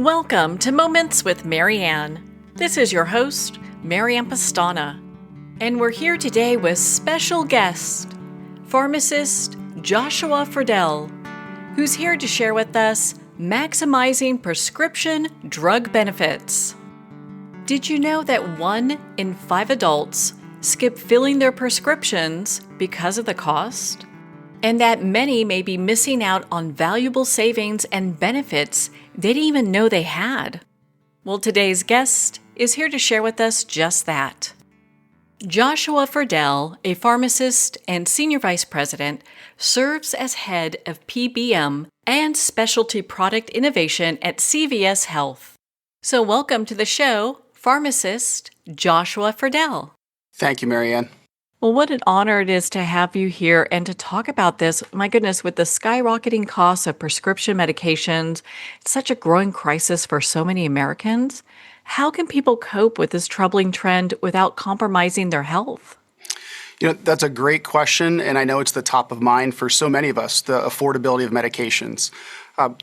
Welcome to Moments with Marianne. This is your host, Marianne Pastana, and we're here today with special guest, Pharmacist Joshua Fredell, who's here to share with us maximizing prescription drug benefits. Did you know that 1 in 5 adults skip filling their prescriptions because of the cost? And that many may be missing out on valuable savings and benefits they didn't even know they had. Well, today's guest is here to share with us just that. Joshua Fredell, a pharmacist and senior vice president, serves as head of PBM and specialty product innovation at CVS Health. So welcome to the show, Pharmacist Joshua Fredell. Thank you, Marianne. Well, what an honor it is to have you here and to talk about this. My goodness, with the skyrocketing costs of prescription medications, it's such a growing crisis for so many Americans. How can people cope with this troubling trend without compromising their health? That's a great question, and I know it's the top of mind for so many of us, the affordability of medications.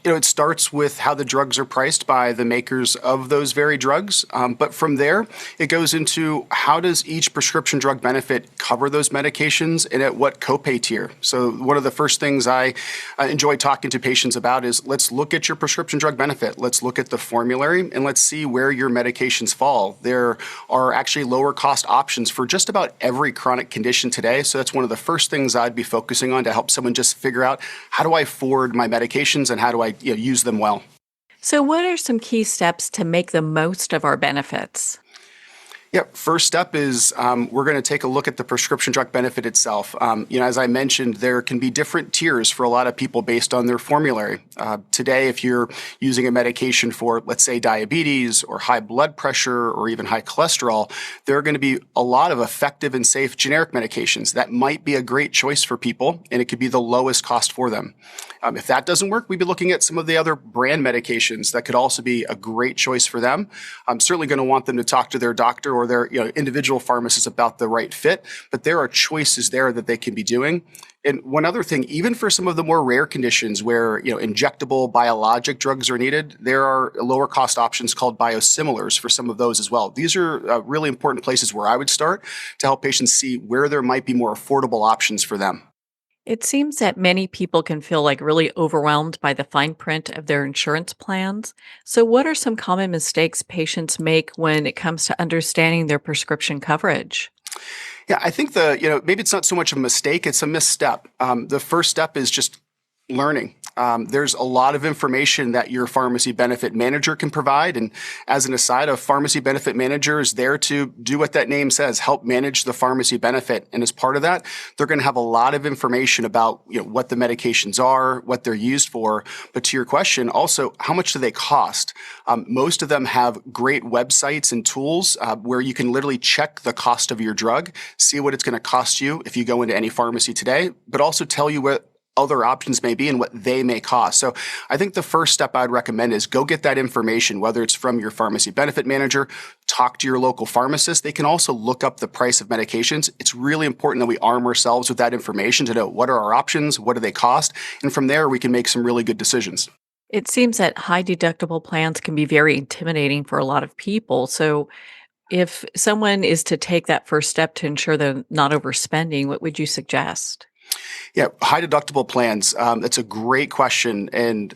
It starts with how the drugs are priced by the makers of those very drugs. But from there, it goes into how does each prescription drug benefit cover those medications and at what copay tier. So one of the first things I enjoy talking to patients about is let's look at your prescription drug benefit. Let's look at the formulary and let's see where your medications fall. There are actually lower cost options for just about every chronic condition today. So that's one of the first things I'd be focusing on to help someone just figure out how do I afford my medications and how do I use them well. So what are some key steps to make the most of our benefits? Yeah, first step is we're going to take a look at the prescription drug benefit itself. As I mentioned, there can be different tiers for a lot of people based on their formulary. Today, if you're using a medication for, let's say, diabetes or high blood pressure or even high cholesterol, there are going to be a lot of effective and safe generic medications. That might be a great choice for people, and it could be the lowest cost for them. If that doesn't work, we'd be looking at some of the other brand medications that could also be a great choice for them. I'm certainly going to want them to talk to their doctor or their individual pharmacist about the right fit, but there are choices there that they can be doing. And one other thing, even for some of the more rare conditions where injectable biologic drugs are needed, there are lower cost options called biosimilars for some of those as well. These are really important places where I would start to help patients see where there might be more affordable options for them. It seems that many people can feel really overwhelmed by the fine print of their insurance plans. So what are some common mistakes patients make when it comes to understanding their prescription coverage? Yeah, I think maybe it's not so much a mistake, it's a misstep. The first step is just learning. There's a lot of information that your pharmacy benefit manager can provide. And as an aside, a pharmacy benefit manager is there to do what that name says, help manage the pharmacy benefit. And as part of that, they're going to have a lot of information about what the medications are, what they're used for. But to your question, also, how much do they cost? Most of them have great websites and tools where you can literally check the cost of your drug, see what it's going to cost you if you go into any pharmacy today, but also tell you what other options may be and what they may cost. So I think the first step I'd recommend is go get that information, whether it's from your pharmacy benefit manager, talk to your local pharmacist. They can also look up the price of medications. It's really important that we arm ourselves with that information to know what are our options, what do they cost, and from there we can make some really good decisions. It seems that high deductible plans can be very intimidating for a lot of people. So if someone is to take that first step to ensure they're not overspending, what would you suggest? Yeah, high deductible plans. That's a great question. And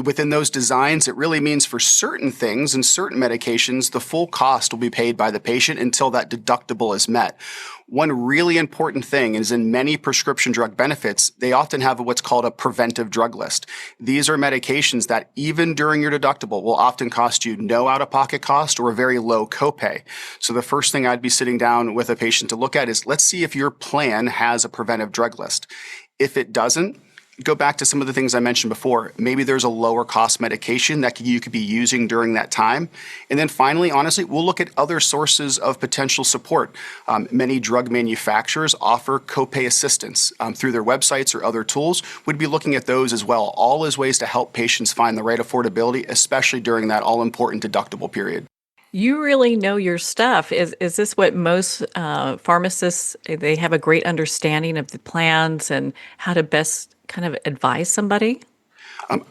within those designs, it really means for certain things and certain medications, the full cost will be paid by the patient until that deductible is met. One really important thing is in many prescription drug benefits, they often have what's called a preventive drug list. These are medications that even during your deductible will often cost you no out-of-pocket cost or a very low copay. So the first thing I'd be sitting down with a patient to look at is let's see if your plan has a preventive drug list. If it doesn't, go back to some of the things I mentioned before. Maybe there's a lower cost medication that you could be using during that time. And then finally, honestly, we'll look at other sources of potential support. Many drug manufacturers offer copay assistance through their websites or other tools. We'd be looking at those as well, all as ways to help patients find the right affordability, especially during that all-important deductible period. You really know your stuff. Is this what most pharmacists, they have a great understanding of the plans and how to best kind of advise somebody?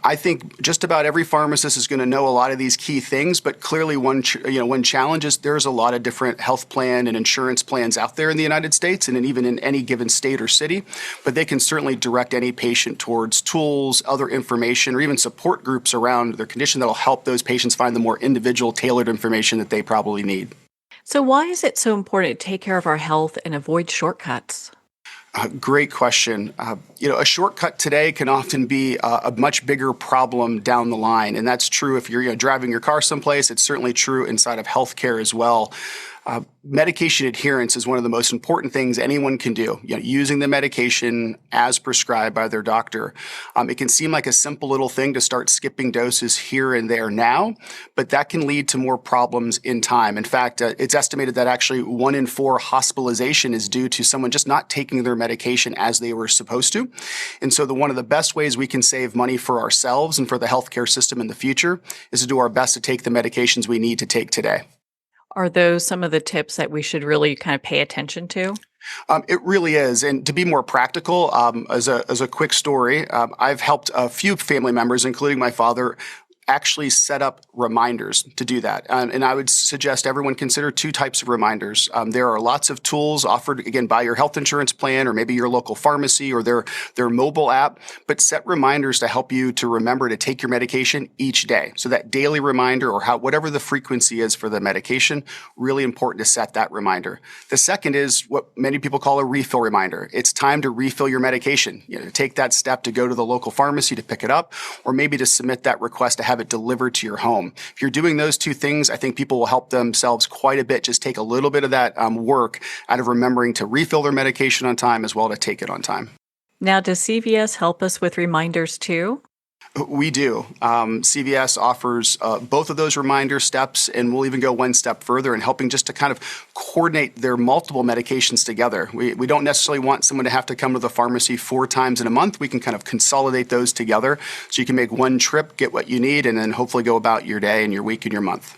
I think just about every pharmacist is going to know a lot of these key things, but clearly one challenge is there's a lot of different health plan and insurance plans out there in the United States and even in any given state or city, but they can certainly direct any patient towards tools, other information, or even support groups around their condition that'll help those patients find the more individual, tailored information that they probably need. So, why is it so important to take care of our health and avoid shortcuts? Great question. A shortcut today can often be a much bigger problem down the line, and that's true if you're driving your car someplace. It's certainly true inside of healthcare as well. Medication adherence is one of the most important things anyone can do. Using the medication as prescribed by their doctor. It can seem like a simple little thing to start skipping doses here and there now, but that can lead to more problems in time. In fact, it's estimated that actually 1 in 4 hospitalization is due to someone just not taking their medication as they were supposed to. And so one of the best ways we can save money for ourselves and for the healthcare system in the future is to do our best to take the medications we need to take today. Are those some of the tips that we should really kind of pay attention to? It really is. And to be more practical, as a quick story, I've helped a few family members, including my father, actually set up reminders to do that. And I would suggest everyone consider 2 types of reminders. There are lots of tools offered, again, by your health insurance plan or maybe your local pharmacy or their mobile app, but set reminders to help you to remember to take your medication each day. So that daily reminder or whatever the frequency is for the medication, really important to set that reminder. The second is what many people call a refill reminder. It's time to refill your medication. Take that step to go to the local pharmacy to pick it up, or maybe to submit that request to have it delivered to your home. If you're doing those 2 things, I think people will help themselves quite a bit. Just take a little bit of that work out of remembering to refill their medication on time as well to take it on time. Now, does CVS help us with reminders too? We do. CVS offers both of those reminder steps, and we'll even go one step further in helping just to kind of coordinate their multiple medications together. We don't necessarily want someone to have to come to the pharmacy 4 times in a month. We can kind of consolidate those together so you can make one trip, get what you need, and then hopefully go about your day and your week and your month.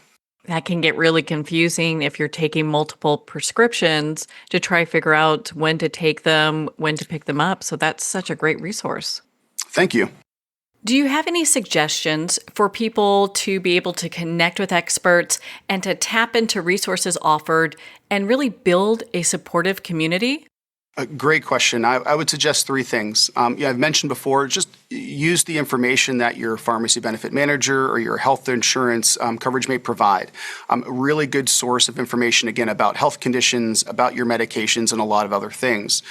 That can get really confusing if you're taking multiple prescriptions to try to figure out when to take them, when to pick them up. So that's such a great resource. Thank you. Do you have any suggestions for people to be able to connect with experts and to tap into resources offered and really build a supportive community? A great question. I would suggest 3 things. I've mentioned before, just use the information that your pharmacy benefit manager or your health insurance coverage may provide. A really good source of information, again, about health conditions, about your medications, and a lot of other things.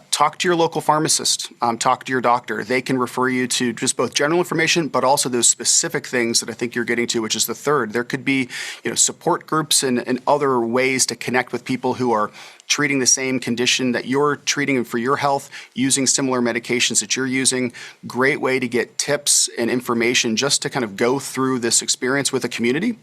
Talk to your local pharmacist. Talk to your doctor. They can refer you to just both general information, but also those specific things that I think you're getting to, which is the third. There could be, support groups and other ways to connect with people who are treating the same condition that you're treating for your health, using similar medications that you're using. Great way to get tips and information just to kind of go through this experience with a community.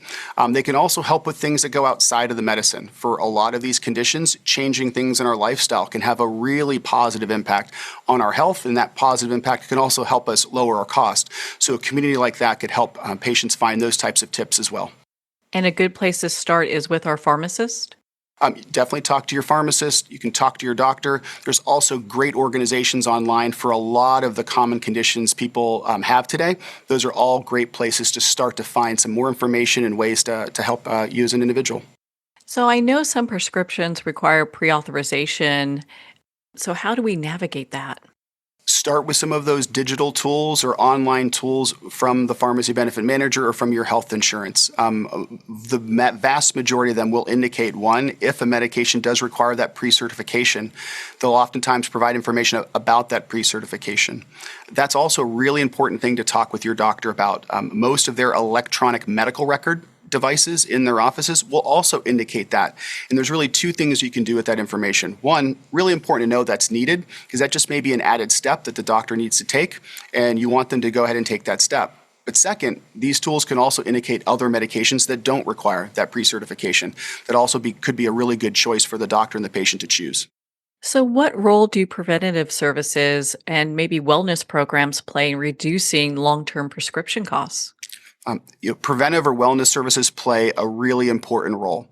They can also help with things that go outside of the medicine. For a lot of these conditions, changing things in our lifestyle can have a really positive impact on our health, and that positive impact can also help us lower our cost. So a community like that could help patients find those types of tips as well. And a good place to start is with our pharmacist? Definitely talk to your pharmacist. You can talk to your doctor. There's also great organizations online for a lot of the common conditions people have today. Those are all great places to start to find some more information and ways to help you as an individual. So I know some prescriptions require pre-authorization. So how do we navigate that? Start with some of those digital tools or online tools from the pharmacy benefit manager or from your health insurance. The vast majority of them will indicate, one, if a medication does require that pre-certification, they'll oftentimes provide information about that pre-certification. That's also a really important thing to talk with your doctor about. Most of their electronic medical record devices in their offices will also indicate that. And there's really 2 things you can do with that information. One, really important to know that's needed, because that just may be an added step that the doctor needs to take, and you want them to go ahead and take that step. But second, these tools can also indicate other medications that don't require that pre-certification, that also could be a really good choice for the doctor and the patient to choose. So what role do preventative services and maybe wellness programs play in reducing long-term prescription costs? Preventive or wellness services play a really important role.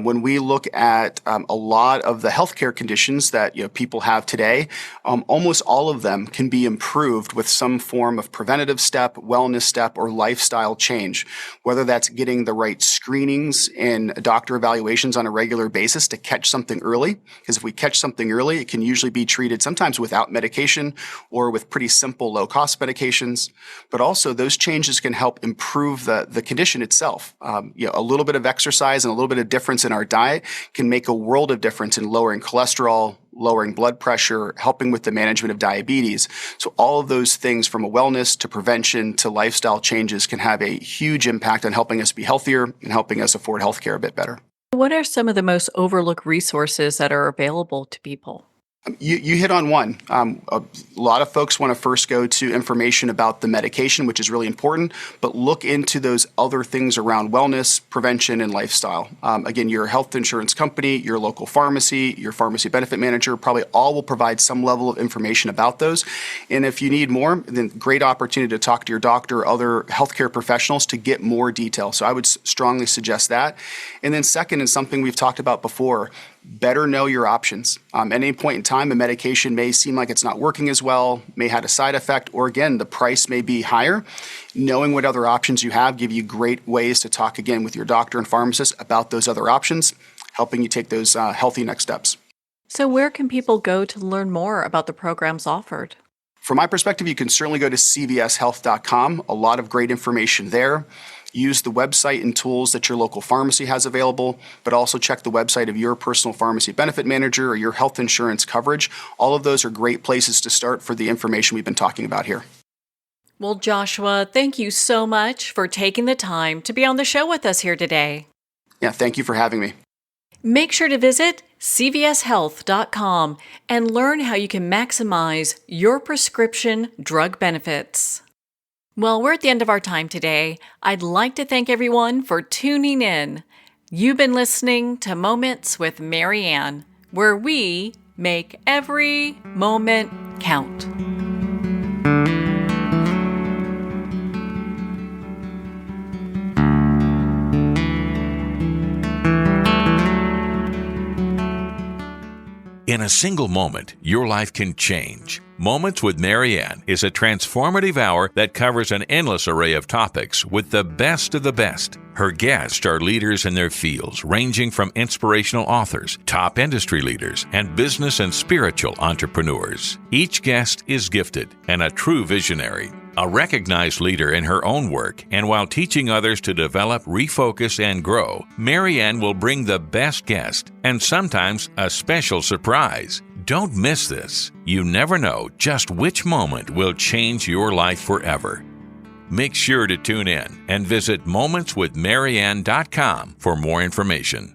When we look at a lot of the healthcare conditions that people have today, almost all of them can be improved with some form of preventative step, wellness step, or lifestyle change. Whether that's getting the right screenings and doctor evaluations on a regular basis to catch something early, because if we catch something early, it can usually be treated sometimes without medication or with pretty simple low-cost medications. But also those changes can help improve the condition itself. A little bit of exercise and a little bit of difference in our diet can make a world of difference in lowering cholesterol, lowering blood pressure, helping with the management of diabetes. So all of those things, from a wellness to prevention to lifestyle changes, can have a huge impact on helping us be healthier and helping us afford healthcare a bit better. What are some of the most overlooked resources that are available to people? You hit on one. A lot of folks want to first go to information about the medication, which is really important, but look into those other things around wellness, prevention, and lifestyle. Again, your health insurance company, your local pharmacy, your pharmacy benefit manager, probably all will provide some level of information about those. And if you need more, then great opportunity to talk to your doctor or other healthcare professionals to get more detail. So I would strongly suggest that. And then second, and something we've talked about before, better know your options. At any point in time, a medication may seem like it's not working as well, may have a side effect, or again, the price may be higher. Knowing what other options you have give you great ways to talk again with your doctor and pharmacist about those other options, helping you take those healthy next steps. So where can people go to learn more about the programs offered? From my perspective, you can certainly go to cvshealth.com. A lot of great information there. Use the website and tools that your local pharmacy has available, but also check the website of your personal pharmacy benefit manager or your health insurance coverage. All of those are great places to start for the information we've been talking about here. Well, Joshua, thank you so much for taking the time to be on the show with us here today. Yeah, thank you for having me. Make sure to visit cvshealth.com and learn how you can maximize your prescription drug benefits. Well, we're at the end of our time today. I'd like to thank everyone for tuning in. You've been listening to Moments with Mary Ann, where we make every moment count. In a single moment, your life can change. Moments with Mary Ann is a transformative hour that covers an endless array of topics with the best of the best. Her guests are leaders in their fields, ranging from inspirational authors, top industry leaders, and business and spiritual entrepreneurs. Each guest is gifted and a true visionary, a recognized leader in her own work, and while teaching others to develop, refocus, and grow, Mary Ann will bring the best guest and sometimes a special surprise. Don't miss this. You never know just which moment will change your life forever. Make sure to tune in and visit momentswithmaryann.com for more information.